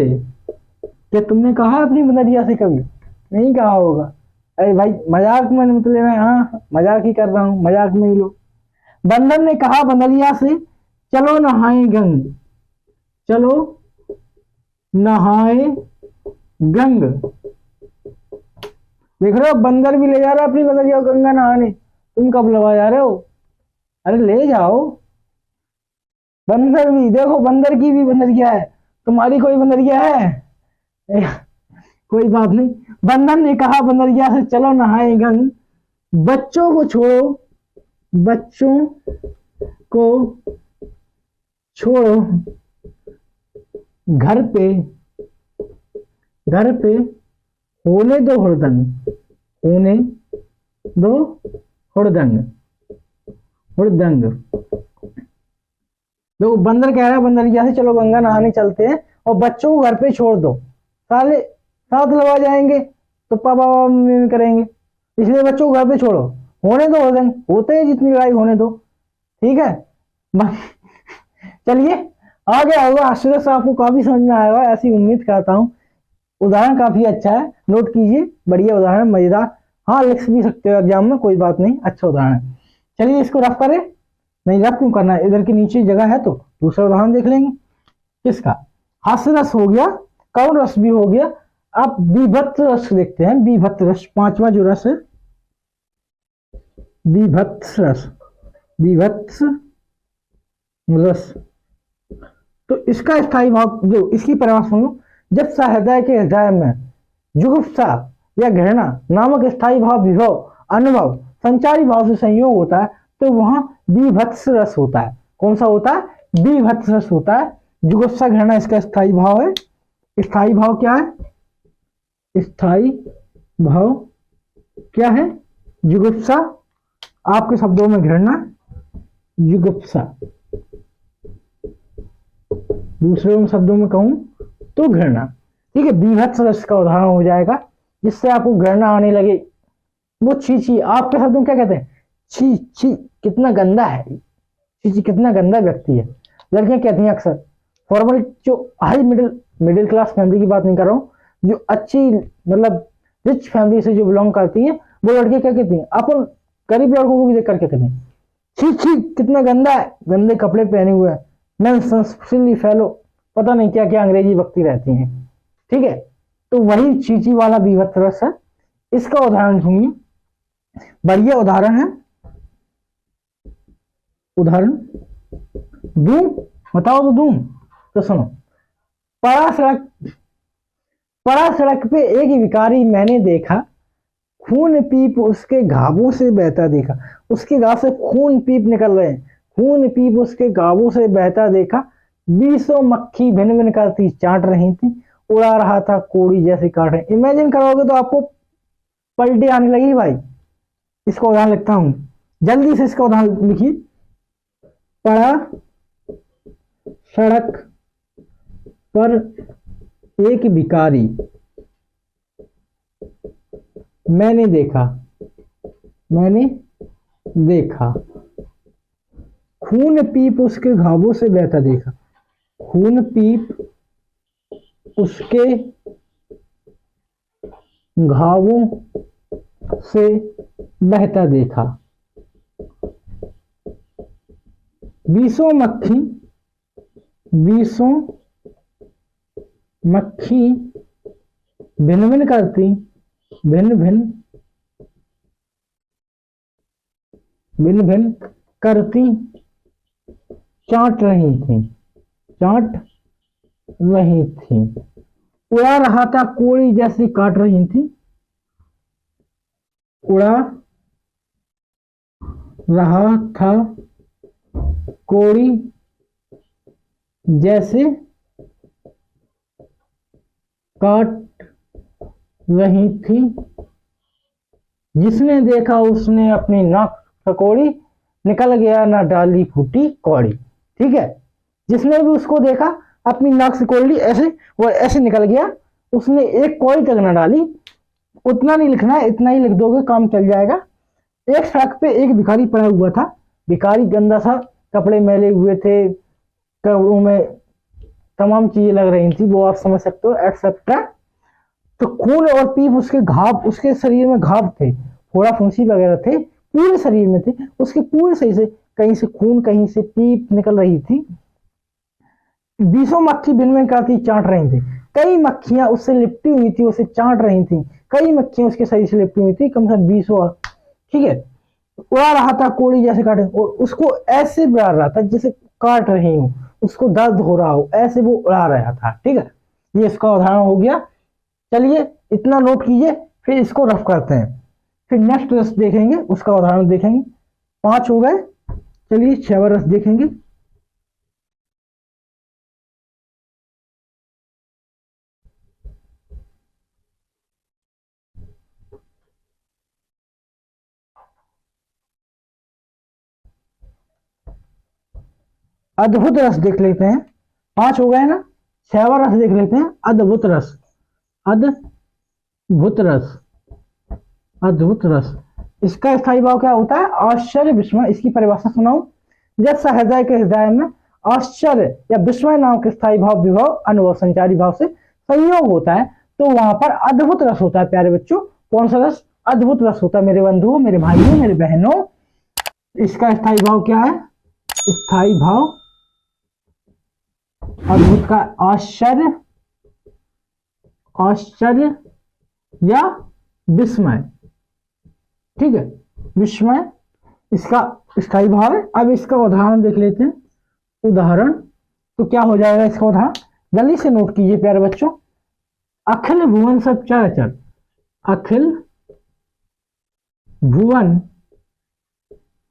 Speaker 1: क्या तुमने कहा अपनी बंदरिया से? कभी नहीं कहा होगा। अरे भाई मजाक में मत लेना, हाँ मजाक ही कर रहा हूं, मजाक में ही लो। बंदर ने कहा बंदरिया से, चलो नहाए गंग, चलो नहाए गंग। देख रहे हो, बंदर भी ले जा रहा है अपनी बंदरिया को गंगा नहाने, तुम कब लगा जा रहे हो? अरे ले जाओ। बंदर भी देखो, बंदर की भी बंदरिया है, तुम्हारी कोई बंदरिया है? कोई बात नहीं। बंदर ने कहा बंदरिया से, चलो नहाए गंग, बच्चों को छोड़ो, बच्चों को छोड़ो, घर पे होने दो हुड़दंग, होने दो हुड़दंग, हुड़दंग। देखो बंदर कह रहा है बंदरिया से, चलो गंगा नहाने चलते हैं, और बच्चों को घर पे छोड़ दो, साले साथ लगा जाएंगे तो पापा मम्मी करेंगे, इसलिए बच्चों को घर पे छोड़ो, होने दो हुड़दंग, होते हैं जितनी लड़ाई होने दो। ठीक है, चलिए आगे होगा। आश्चर्य से आपको काफी समझ में आएगा, ऐसी उम्मीद करता हूँ। उदाहरण काफी अच्छा है, नोट कीजिए, बढ़िया उदाहरण, मजेदार। हाँ लिख भी सकते हो एग्जाम में, कोई बात नहीं, अच्छा उदाहरण है। चलिए इसको रफ करें। नहीं रफ क्यों करना है, इधर के नीचे जगह है तो दूसरा उदाहरण देख लेंगे। किसका? हास्य रस हो गया, करुण रस भी हो गया। अब बीभत्स रस देखते हैं। बीभत्स रस, 5वां जो रस है, बीभत्स रस, बीभत्स रस। तो इसका स्थायी भाव, जो इसकी परिभाषा सुनो, जब सहृदय के हृदय में जुगुप्सा या घृणा नामक स्थायी भाव विभव अनुभव संचारी भाव से संयोग होता है, तो वहां बीभत्स रस होता है। कौन सा होता है? बीभत्स रस होता है। जुगुप्सा घृणा इसका स्थायी भाव है। स्थायी भाव क्या है? स्थायी भाव क्या है? जुगुप्सा, आपके शब्दों में घृणा, जुगुप्सा, दूसरे शब्दों में कहूं तो घृणा। ठीक है, बीभत्स रस का उदाहरण हो जाएगा, जिससे आपको घृणा आने लगे। वो छी छी, आपके शब्दों क्या कहते हैं? छी छी, कितना गंदा है, छी छी कितना गंदा व्यक्ति है, लड़कियां कहती हैं अक्सर। फॉर्मल जो हाई मिडिल क्लास फैमिली की बात नहीं कर रहा हूँ, जो अच्छी मतलब रिच फैमिली से जो बिलोंग करती हैं, वो लड़कियां क्या कहती हैं? अपन गरीब लड़कों को भी देख कर क्या कहते हैं? छी छी कितना गंदा है, गंदे कपड़े पहने हुए हैं, नॉनसेंसिकली फेलो, पता नहीं क्या क्या अंग्रेजी बकती रहती हैं। ठीक है, तो वही चीची वाला बीभत्स रस है। इसका उदाहरण सुनिए, बढ़िया उदाहरण है। उदाहरण दूं, बताओ तो दूं। तो सुनो, पड़ा सड़क पे एक भिखारी मैंने देखा, खून पीप उसके घावों से बहता देखा। उसके घाव से खून पीप निकल रहे हैं, खून पीप उसके घावों से बहता देखा। 20 मक्खी भिन भिन करती चाट रही थी, उड़ा रहा था कोड़ी जैसे काट रहे। इमेजिन करोगे तो आपको पलटी आने लगी भाई। इसका उदाहरण लिखता हूं, जल्दी से इसका उदाहरण लिखिए। पड़ा सड़क पर एक भिखारी मैंने देखा, खून पीप उसके घावों से बहता देखा। खून पीप उसके घावों से बहता देखा। 20 मक्खी भिन भिन करती चाट रही थी। उड़ा रहा था कोड़ी जैसे काट रही थी। उड़ा रहा था कोड़ी जैसे काट रही थी। जिसने देखा उसने अपनी नाक ककोड़ी, निकल गया ना डाली फूटी कौड़ी। ठीक है, जिसने भी उसको देखा अपनी नाक से कोड़ी ऐसे वो ऐसे निकल गया, उसने एक कौड़ी तक ना डाली। उतना नहीं लिखना है, इतना ही लिख दोगे काम चल जाएगा। एक सड़क पे एक भिखारी पड़ा हुआ था। भिखारी गंदा सा, कपड़े मैले हुए थे, कपड़ों में तमाम चीजें लग रही थी, वो आप समझ सकते हो, एटसेट्रा। तो खून और पीप उसके घाव, उसके शरीर में घाव थे, फोड़ा फुंसी वगैरह थे, पूरे शरीर में थे उसके, पूरे सही से कहीं से खून कहीं से पीप निकल रही थी। 20 मक्खी भिन भिन करती चाट रही थी। कई मक्खियां उससे लिपटी हुई थी, उसे चाट रही थी। कई मक्खियां उसके शरीर से लिपटी हुई थी, कम से कम 20। ठीक है, उड़ा रहा था कोड़ी जैसे काटे, और उसको ऐसे उड़ा रहा था जैसे काट रही हूं, उसको दर्द हो रहा हो, ऐसे वो उड़ा रहा था। ठीक है, ये इसका उदाहरण हो गया। चलिए इतना नोट कीजिए, फिर इसको रफ करते हैं, फिर नेक्स्ट रस देखेंगे, उसका उदाहरण देखेंगे। 5 हो गए, चलिए 6वां रस देखेंगे। अद्भुत रस देख लेते हैं। 5 हो गए ना, 6वां रस देख लेते हैं। अद्भुत रस, अद्भुत रस, अद्भुत रस। इसका स्थायी भाव क्या होता है? आश्चर्य विस्मय। इसकी परिभाषा सुनाऊं, जैसा हृदय के हृदय में आश्चर्य या विस्मय नाम के स्थायी भाव विभव अनुभव संचारी भाव से संयोग होता है, तो वहां पर अद्भुत रस होता है। प्यारे बच्चों, कौन सा रस? अद्भुत रस होता है मेरे बंधुओं, मेरे भाइयों, मेरे बहनों। इसका स्थायी भाव क्या है? स्थायी भाव अद्भुत का आश्चर्य, आश्चर्य या विस्मय। ठीक है, विस्मय इसका स्थायी भाव है। अब इसका उदाहरण देख लेते हैं। उदाहरण तो क्या हो जाएगा इसका उदाहरण? जल्दी से नोट कीजिए प्यारे बच्चों। अखिल भुवन सब चराचर, अखिल भुवन,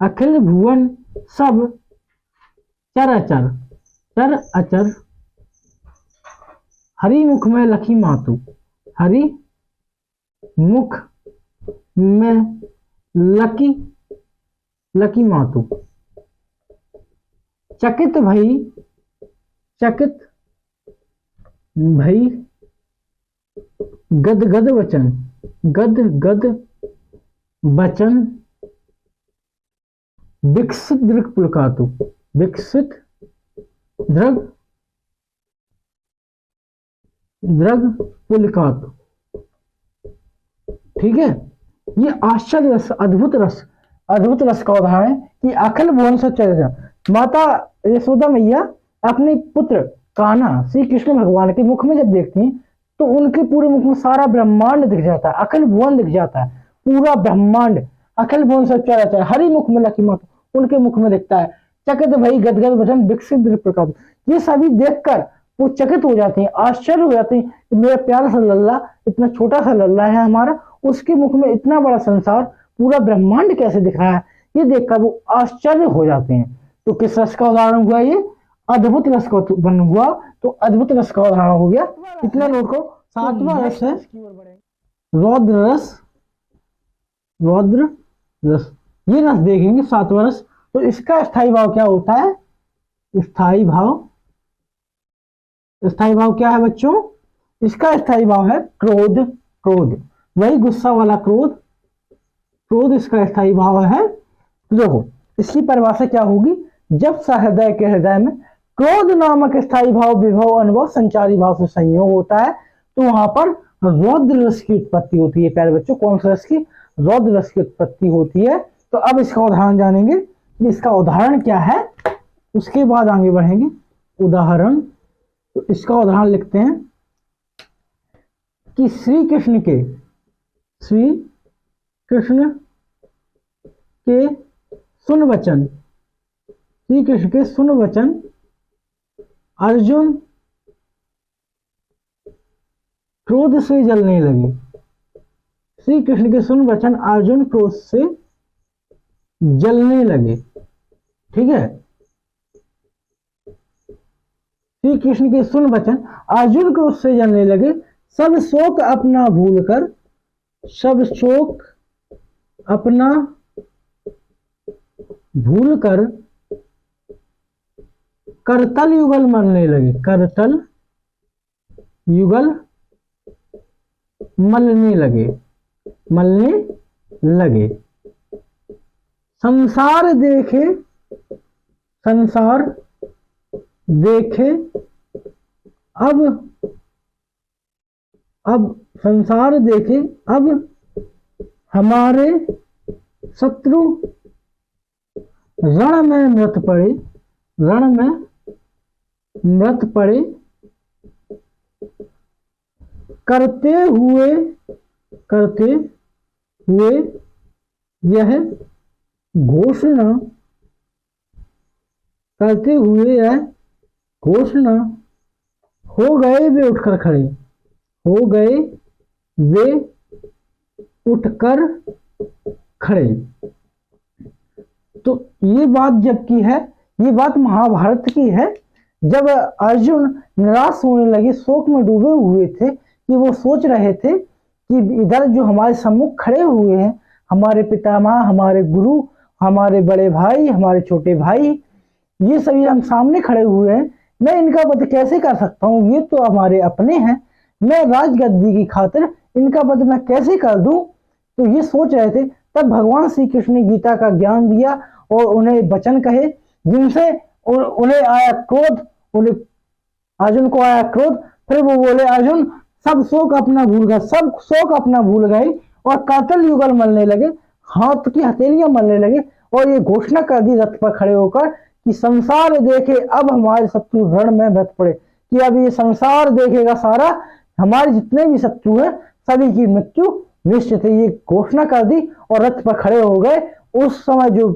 Speaker 1: अखिल भुवन सब चराचर, चर अचर, हरि मुख में लखी मातु, हरि मुख में लकी, लकी मातु। चकित भई, चकित भई, गद गद वचन, गद गद वचन, विकसित दृक पुलकातु, विकसित दृग, द्रग पुलकातु। ठीक है, ये आश्चर्य रस, अद्भुत रस, अद्भुत रस का उदाहरण है कि अखिल भुवन सब चराचर। माता यशोदा मैया अपने पुत्र कान्हा श्री कृष्ण भगवान के मुख में जब देखती हैं तो उनके पूरे मुख में सारा ब्रह्मांड दिख जाता है, अखिल भुवन दिख जाता है, पूरा ब्रह्मांड। अखिल भुवन सब चराचर, हरि मुख में लकी मातु, उनके मुख में दिखता है। चकित भई गदगद वचन विकसित दृढ़ प्रकाश। ये सभी देखकर वो चकित हो जाते हैं, आश्चर्य हो जाते हैं कि मेरा प्यारा सा लल्ला, इतना छोटा सा लल्ला है हमारा, उसके मुख में इतना बड़ा संसार, पूरा ब्रह्मांड कैसे दिख रहा है। ये देखकर वो आश्चर्य हो जाते हैं। तो किस रस का उदाहरण हुआ ये? अद्भुत रस का उत्पन्न हुआ। तो अद्भुत रस का उदाहरण हो गया। इतना नोट को 7वां रस है रौद्र रस। रौद्र रस, ये रस देखेंगे 7वां रस। तो इसका स्थायी भाव क्या होता है? स्थायी भाव, स्थायी भाव क्या है बच्चों? इसका स्थायी भाव है क्रोध। क्रोध, वही गुस्सा वाला क्रोध, क्रोध इसका स्थायी भाव है। देखो इसकी परिभाषा क्या होगी? जब सहृदय के हृदय में क्रोध नामक स्थायी भाव विभव अनुभव संचारी भाव से संयोग होता है तो वहां पर रौद्र रस की उत्पत्ति होती है। प्यारे बच्चों, कौन सा रस की? रौद्र रस की उत्पत्ति होती है। तो अब इसका उदाहरण जानेंगे कि इसका उदाहरण क्या है, उसके बाद आगे बढ़ेंगे। उदाहरण, तो इसका उदाहरण लिखते हैं कि श्री कृष्ण के सुन वचन, श्री कृष्ण के सुन वचन अर्जुन क्रोध से जलने लगे। श्री कृष्ण के सुन वचन अर्जुन क्रोध से जलने लगे। ठीक है, श्री कृष्ण के सुन वचन अर्जुन क्रोध से जलने लगे। सब शोक अपना भूलकर, सब शोक अपना भूलकर करतल युगल मलने लगे। करतल युगल मलने लगे, मलने लगे। संसार देखे, संसार देखे अब संसार देखे अब हमारे शत्रु रण में मृत पड़े, रण में मृत पड़े। करते हुए यह घोषणा, करते हुए यह घोषणा हो गए वे उठकर खड़े, हो गए वे उठकर खड़े। तो ये बात जब की है, ये बात महाभारत की है। जब अर्जुन निराश होने लगे, शोक में डूबे हुए थे कि वो सोच रहे थे कि इधर जो हमारे सम्मुख खड़े हुए हैं, हमारे पितामह, हमारे गुरु, हमारे बड़े भाई, हमारे छोटे भाई, ये सभी हम सामने खड़े हुए हैं, मैं इनका वध कैसे कर सकता हूँ? ये तो हमारे अपने हैं, मैं राजगद्दी की खातिर इनका वध मैं कैसे कर दूं? तो ये सोच रहे थे। तब भगवान श्री कृष्ण ने गीता का ज्ञान दिया और उन्हें वचन कहे जिनसे उन्हें आया क्रोध, उन्हें अर्जुन को आया क्रोध। फिर वो बोले अर्जुन सब शोक अपना भूल गए, सब शोक अपना भूल गए और करतल युगल मलने लगे, हाथ की हथेलियां मलने लगे और ये घोषणा कर दी रथ पर खड़े होकर कि संसार देखे अब हमारे शत्रु रण में मृत पड़े, कि अब ये संसार देखेगा सारा, हमारे जितने भी शत्रु हैं सभी की मृत्यु निश्चित है। ये घोषणा कर दी और रथ पर खड़े हो गए। उस समय जो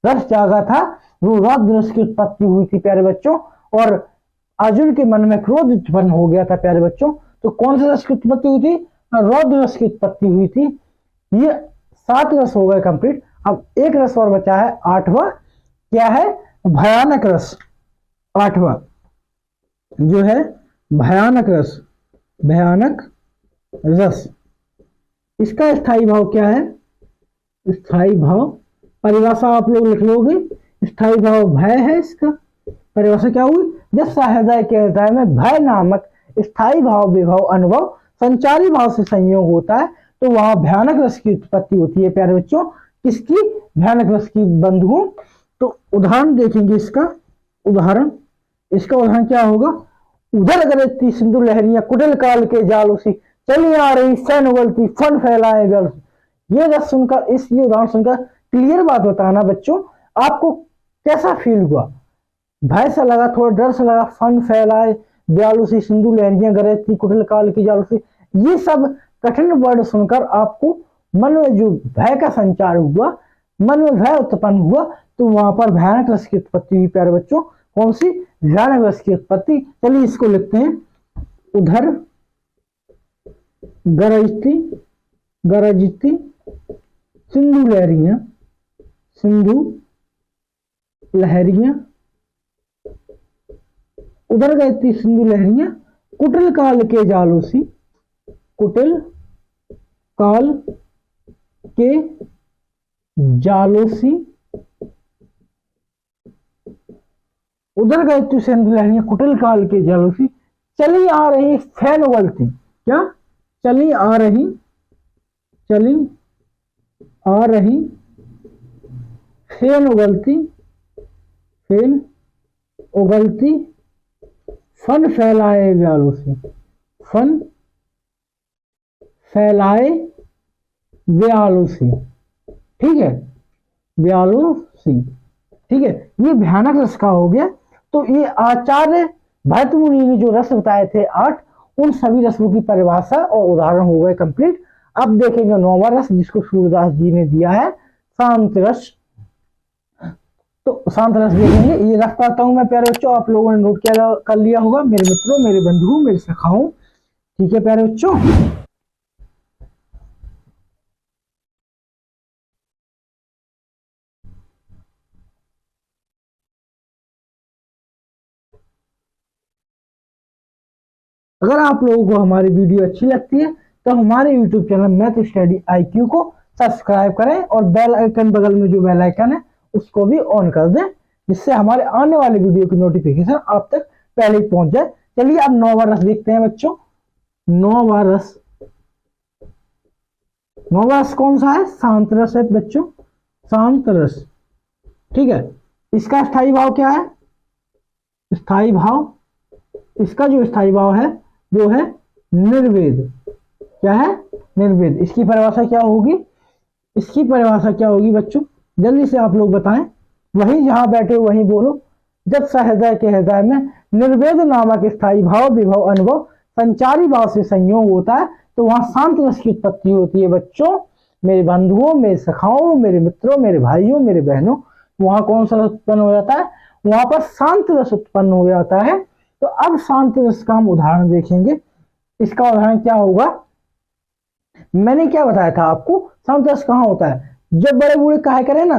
Speaker 1: रस जागा था वो रौद्र रस की उत्पत्ति हुई थी प्यारे बच्चों, और अर्जुन के मन में क्रोध उत्पन्न हो गया था प्यारे बच्चों। तो कौन से रस की उत्पत्ति हुई थी? रौद्र रस की उत्पत्ति हुई थी। ये 7 रस हो गए कंप्लीट। अब एक रस और बचा है 8वां, क्या है? भयानक रस। 8वां जो है भयानक रस, भयानक रस। इसका स्थायी भाव क्या है? स्थायी भाव परिभाषा आप लोग लिख लोगे। स्थायी भाव भय है। इसका परिभाषा क्या हुई? जब सहृदय के हृदय में भय नामक स्थायी भाव विभव अनुभव संचारी भाव से संयोग होता है तो वहां भयानक रस की उत्पत्ति होती है प्यारे बच्चों। किसकी? भयानक रस की बंधुओं। तो उदाहरण देखेंगे इसका। उदाहरण, इसका उदाहरण क्या होगा? उधर गरजती सिंधु लहरियां कुटिल काल के जाल उसी चली आ रही सैन उगलती फन फैलाए गल। ये रस सुनकर, इस ये उदाहरण सुनकर क्लियर बात बताना बच्चों, आपको कैसा फील हुआ? भय सा लगा, थोड़ा डर सा लगा, फन फैलाए दयालु सी सिंधु लहरियां गरजती कुटिल काल की जालू सी, ये सब कठिन वर्ड सुनकर आपको मन में जो भय का संचार हुआ मन में भय उत्पन्न हुआ तो वहां पर भयानक रस की उत्पत्ति हुई प्यारे बच्चों। कौन सी? भयानक रस की उत्पत्ति। चलिए इसको लिखते हैं, उधर गरजती गरजती सिंधु लहरियां, सिंधु लहरियां, उधर गई सिंधु लहरियां कुटिल काल के जालों सी, कुटिल काल के जालों सी, उधर गए तो सिंधु लहरियां कुटिल काल के जालों सी, चली आ रही फैन उगलती। क्या? चली आ रही, चली आ रही फेन उगलती, फेन उगलती फन फैलाए व्यालों से, फन फैलाए व्यालों से। ठीक है, व्यालों से। ठीक है, ये भयानक रस का हो गया। तो ये आचार्य भरत मुनि ने जो रस बताए थे 8, उन सभी रसों की परिभाषा और उदाहरण हो गए कंप्लीट। अब देखेंगे 9वां रस जिसको सूरदास जी ने दिया है, शांत रस। तो शांत रस देखेंगे। ये रख पाता हूं मैं प्यारे बच्चों, आप लोगों ने नोट किया कर लिया होगा, मेरे मित्रों, मेरे बंधुओं, मेरे सखाओं। ठीक है प्यारे बच्चों, अगर आप लोगों को हमारी वीडियो अच्छी लगती है तो हमारे YouTube channel math study IQ को सब्सक्राइब करें और बेल आइकन, बगल में जो बेल आइकन है उसको भी ऑन कर दें, जिससे हमारे आने वाले वीडियो की नोटिफिकेशन आप तक पहले ही पहुंच जाए। चलिए अब 9वां रस देखते हैं बच्चों। 9वां रस, 9वां रस कौन सा है? शांत रस है बच्चों, शांत रस। ठीक है, इसका स्थायी भाव क्या है? स्थायी भाव, इसका जो स्थायी भाव है वो है निर्वेद। क्या है? निर्वेद। इसकी परिभाषा क्या होगी? इसकी परिभाषा क्या होगी बच्चों? जल्दी से आप लोग बताएं, वही जहां बैठे हो वहीं बोलो। जब सहृदय के हृदय में निर्वेद नामक स्थायी भाव, विभव, अनुभव, संचारी भाव से संयोग होता है तो वहां शांत रस की उत्पत्ति होती है बच्चों। मेरे बंधुओं, मेरे सखाओं, मेरे मित्रों, मेरे भाइयों, मेरे बहनों, वहां कौन सा रस उत्पन्न हो जाता है? वहां पर शांत रस उत्पन्न हो जाता है। तो अब शांत रस का हम उदाहरण देखेंगे। इसका उदाहरण क्या होगा? मैंने क्या बताया था आपको, शांत रस कहां होता है? जब बड़े बूढ़े कहा करें ना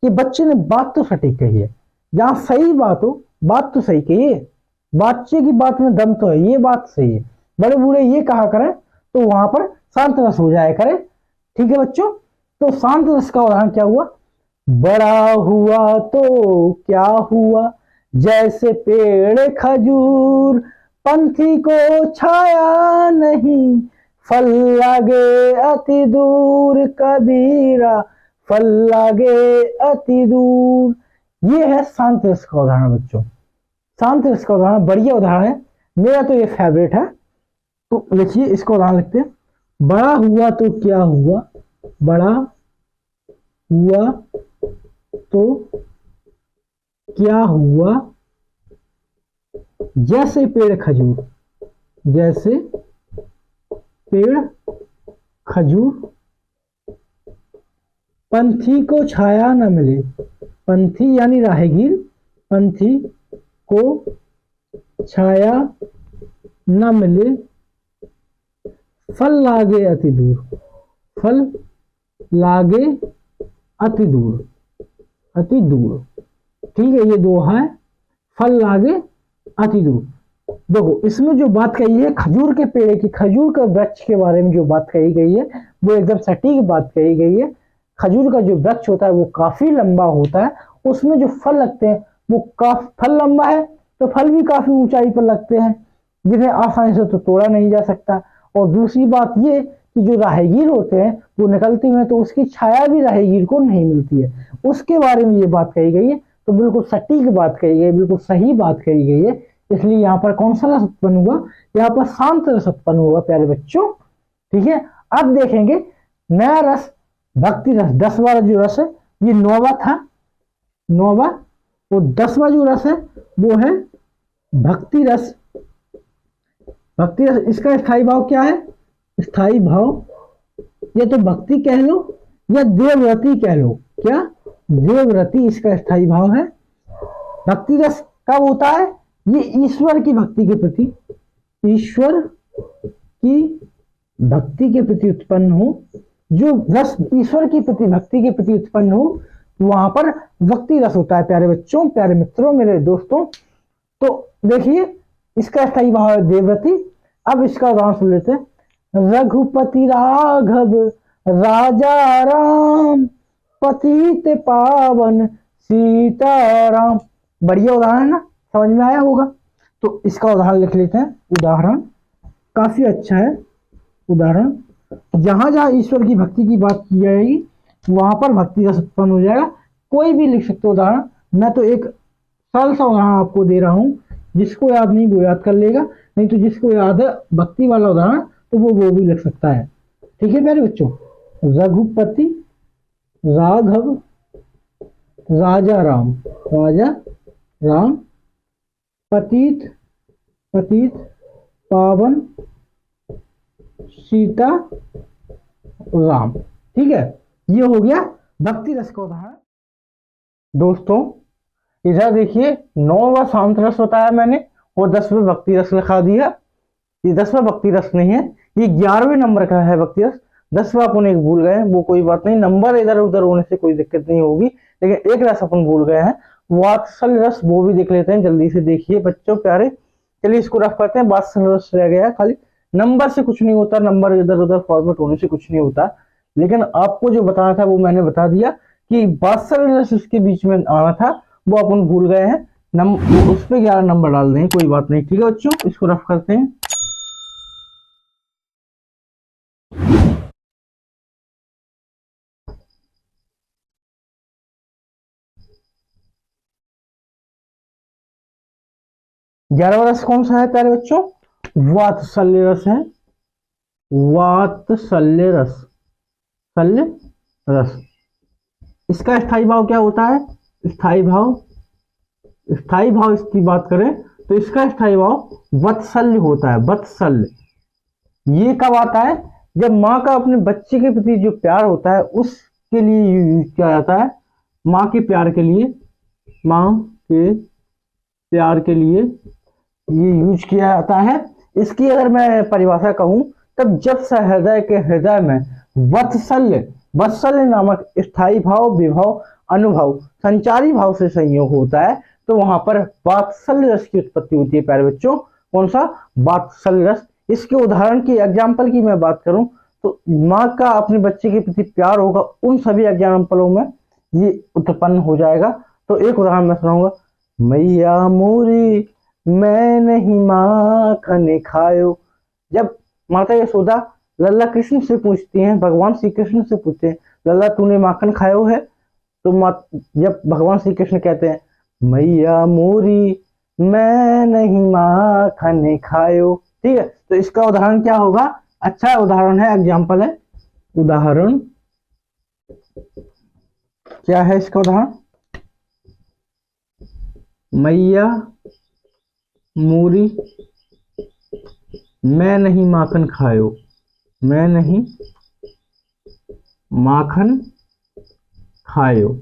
Speaker 1: कि बच्चे ने बात तो सटीक कही है, जहां सही बात हो, बात तो सही कही है, बच्चे की बात में दम तो है, ये बात सही है, बड़े बूढ़े ये कहा करें तो वहां पर शांत रस हो जाया करे। ठीक है बच्चों, तो शांत रस का उदाहरण क्या हुआ? बड़ा हुआ तो क्या हुआ, जैसे पेड़ खजूर, पंथी को छाया नहीं, फल लागे अति दूर, कबीरा फल लागे अति दूर। ये है शांत रस का उदाहरण बच्चों। शांत रस का उदाहरण बढ़िया उदाहरण है, मेरा तो ये फेवरेट है। तो लिखिए, इसको उदाहरण लिखते हैं। बड़ा हुआ तो क्या हुआ, बड़ा हुआ तो क्या हुआ, जैसे पेड़ खजूर, जैसे पेड़ खजूर, पंथी को छाया न मिले, पंथी यानी राहगीर, पंथी को छाया न मिले, फल लागे अति दूर, फल लागे अति दूर, अति दूर। ठीक है, ये दो है, फल लागे अति दूर। देखो इसमें जो बात कही है खजूर के पेड़ की, खजूर का वृक्ष के बारे में जो बात कही गई है वो एकदम सटीक बात कही गई है। खजूर का जो वृक्ष होता है वो काफी लंबा होता है, उसमें जो फल लगते हैं वो फल लंबा है तो फल भी काफी ऊंचाई पर लगते हैं, जिन्हें आसानी से तो तोड़ा नहीं जा सकता। और दूसरी बात ये कि जो राहगीर होते हैं वो निकलते हुए तो उसकी छाया भी राहगीर को नहीं मिलती है, उसके बारे में ये बात कही गई है। तो बिल्कुल सटीक बात कही गई, बिल्कुल सही बात कही गई है। इसलिए यहाँ पर कौन सा रस उत्पन्न हुआ? यहाँ पर शांत रस उत्पन्न हुआ प्यारे बच्चों। ठीक है, अब देखेंगे नया रस, भक्ति रस। 10वां जो रस है, ये 9वां था, 9वां, वो 10वां जो रस है वो है भक्ति रस। भक्ति रस, इसका स्थायी भाव क्या है? स्थायी भाव, ये तो भक्ति कह लो या देवव्रती कह लो, क्या? देवव्रति इसका स्थायी भाव है। भक्ति रस कब होता है? ये ईश्वर की भक्ति के प्रति, ईश्वर की भक्ति के प्रति उत्पन्न हो, जो रस ईश्वर की प्रति भक्ति के प्रति उत्पन्न हो, वहां पर भक्ति रस होता है। प्यारे बच्चों, प्यारे मित्रों, मेरे दोस्तों, तो देखिए इसका स्थायी भाव है देवव्रति। अब इसका उदाहरण सुन लेते हैं। रघुपति राघव राजा राम, पतित पावन सीताराम। बढ़िया उदाहरण है ना, समझ में आया होगा। तो इसका उदाहरण लिख लेते हैं। उदाहरण काफी अच्छा है। उदाहरण, जहां जहां ईश्वर की भक्ति की बात की जाएगी वहां पर भक्ति रस उत्पन्न हो जाएगा। कोई भी लिख सकते हो उदाहरण। मैं तो एक सरल सा उदाहरण आपको दे रहा हूं, जिसको याद नहीं वो याद कर लेगा, नहीं तो जिसको याद है भक्ति वाला उदाहरण तो वो भी लिख सकता है। ठीक है प्यारे बच्चों। रघुपति राघव राजा राम, राजा राम, पतित पावन सीता राम। ठीक है, ये हो गया भक्ति रस का उदाहरण। दोस्तों इधर देखिए 9वां शांत रस बताया मैंने और 10वां भक्ति रस लिखा दिया। ये 10वां भक्ति रस नहीं है, ये 11वें नंबर का है भक्ति रस। 10वां अपन एक भूल गए, वो कोई बात नहीं, नंबर इधर उधर होने से कोई दिक्कत नहीं होगी, लेकिन एक रस अपन भूल गए हैं, वात्सल्य रस। वो भी देख लेते हैं, जल्दी से देखिए बच्चों प्यारे। चलिए इसको रफ करते हैं। वात्सल्य रस रह गया, खाली नंबर से कुछ नहीं होता, नंबर इधर उधर फॉर्मेट होने से कुछ नहीं होता, लेकिन आपको जो बताना था वो मैंने बता दिया कि वात्सल्य रस उसके बीच में आना था, वो अपन भूल गए हैं। उस पर 11 नंबर डाल दें, कोई बात नहीं। ठीक है बच्चों, इसको रफ करते हैं। ग्यारहवां रस कौन सा है प्यारे बच्चों? वात्सल्य रस है। वात्सल्य रस, सल्य रस। इसका स्थायी भाव क्या होता है? स्थायी भाव इसकी बात करें तो इसका स्थायी भाव वत्सल्य होता है। वत्सल्य ये कब आता है? जब माँ का अपने बच्चे के प्रति जो प्यार होता है उसके लिए यूज किया जाता है। माँ के प्यार के लिए, माँ के प्यार के लिए ये यूज किया जाता है। इसकी अगर मैं परिभाषा कहूं तब जब सहृदय के हृदय में वत्सल्य नामक स्थायी भाव, विभव, अनुभव, संचारी भाव से संयोग होता है तो वहां पर वात्सल्य रस की उत्पत्ति होती है प्यारे बच्चों। कौन सा? वात्सल्य रस। इसके उदाहरण की, एग्जाम्पल की मैं बात करूं तो माँ का अपने बच्चे के प्रति प्यार होगा, उन सभी एग्जाम्पलों में ये उत्पन्न हो जाएगा। तो एक उदाहरण मैं सुनाऊंगा। मैया मोरी मैं नहीं माखन खायो। जब माता यशोदा लल्ला कृष्ण से पूछती हैं, भगवान श्री कृष्ण से पूछते हैं, लल्ला तूने माखन खायो है? तो जब भगवान श्री कृष्ण कहते हैं मैया मोरी मैं नहीं माखन खायो, ठीक है, तो इसका उदाहरण क्या होगा? अच्छा उदाहरण है, एग्जाम्पल है। उदाहरण क्या है इसका उदाहरण? मैया मोरी मैं नहीं माखन खायो, मैं नहीं माखन खायो,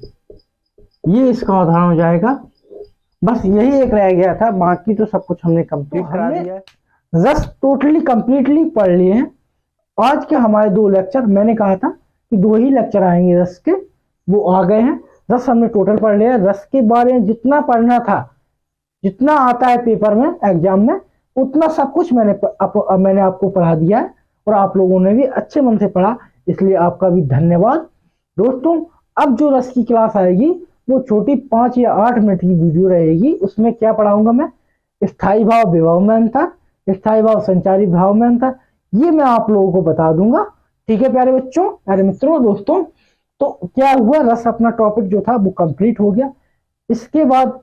Speaker 1: ये इसका उदाहरण हो जाएगा। बस यही एक रह गया था, बाकी तो सब कुछ हमने कंप्लीट करा दिया है। रस टोटली कंप्लीटली पढ़ लिए हैं। आज के हमारे 2 लेक्चर, मैंने कहा था कि 2 ही लेक्चर आएंगे रस के, वो आ गए हैं। रस हमने टोटल पढ़ लिया। रस के बारे में जितना पढ़ना था, जितना आता है पेपर में, एग्जाम में, उतना सब कुछ मैंने आपको पढ़ा दिया है और आप लोगों ने भी अच्छे मन से पढ़ा, इसलिए आपका भी धन्यवाद। दोस्तों अब जो रस की क्लास आएगी वो छोटी 5 या 8 मिनट की वीडियो रहेगी। उसमें क्या पढ़ाऊंगा मैं? स्थायी भाव विभव में अंतर, स्थायी भाव संचारी भाव में अंतर, ये मैं आप लोगों को बता दूंगा। ठीक है प्यारे बच्चों, प्यारे मित्रों, दोस्तों, तो क्या हुआ, रस अपना टॉपिक जो था वो कंप्लीट हो गया। इसके बाद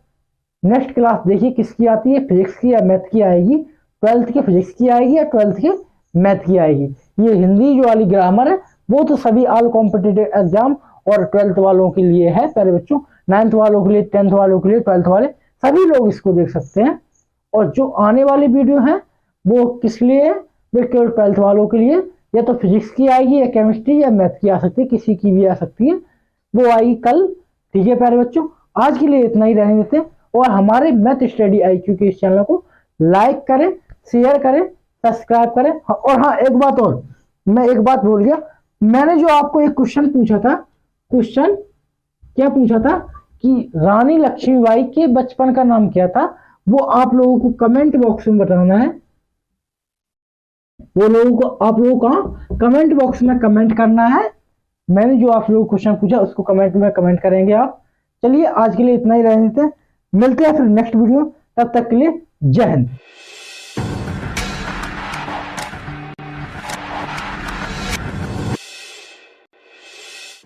Speaker 1: नेक्स्ट क्लास देखिए किसकी आती है, फिजिक्स की या मैथ की आएगी। 12th के फिजिक्स की आएगी या 12th के मैथ की आएगी। ये हिंदी जो वाली ग्रामर है वो तो सभी ऑल कॉम्पिटिटिव एग्जाम और 12th वालों के लिए है प्यारे बच्चों, 9th वालों के लिए, 10th वालों के लिए, 12th वाले सभी लोग इसको देख सकते हैं। और जो आने वाली वीडियो है वो किस लिए है? वो केवल 12th वालों के लिए। या तो फिजिक्स की आएगी या केमिस्ट्री या मैथ की आ सकती है, किसी की भी आ सकती है। वो आई कल। ठीक है प्यारे बच्चों, आज के लिए इतना ही रहने देते हैं और हमारे मैथ स्टडी IQ के इस चैनल को लाइक करें, शेयर करें, सब्सक्राइब करें। और हाँ, एक बात और, मैं एक बात भूल गया। मैंने जो आपको एक क्वेश्चन पूछा था, क्वेश्चन क्या पूछा था कि रानी लक्ष्मीबाई के बचपन का नाम क्या था, वो आप लोगों को कमेंट बॉक्स में बताना है। वो लोगों को, आप लोगों को कमेंट बॉक्स में कमेंट करना है। मैंने जो आप लोगों को क्वेश्चन पूछा उसको कमेंट में कमेंट करेंगे आप। चलिए आज के लिए इतना ही रहने देते हैं, मिलते हैं फिर नेक्स्ट वीडियो। तब तक के लिए जय हिंद।